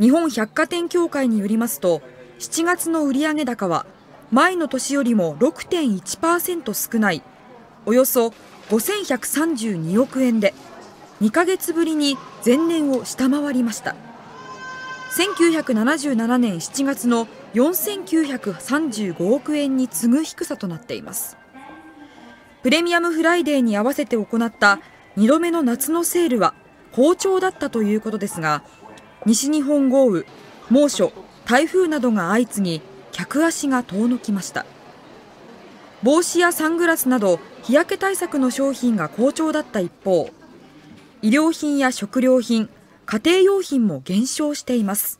日本百貨店協会によりますと、7月の売上高は前の年よりも 6.1% 少ないおよそ5132億円で、2ヶ月ぶりに前年を下回りました。1977年7月の4935億円に次ぐ低さとなっています。プレミアムフライデーに合わせて行った2度目の夏のセールは好調だったということですが、西日本豪雨、猛暑、台風などが相次ぎ、客足が遠のきました。帽子やサングラスなど日焼け対策の商品が好調だった一方、衣料品や食料品、家庭用品も減少しています。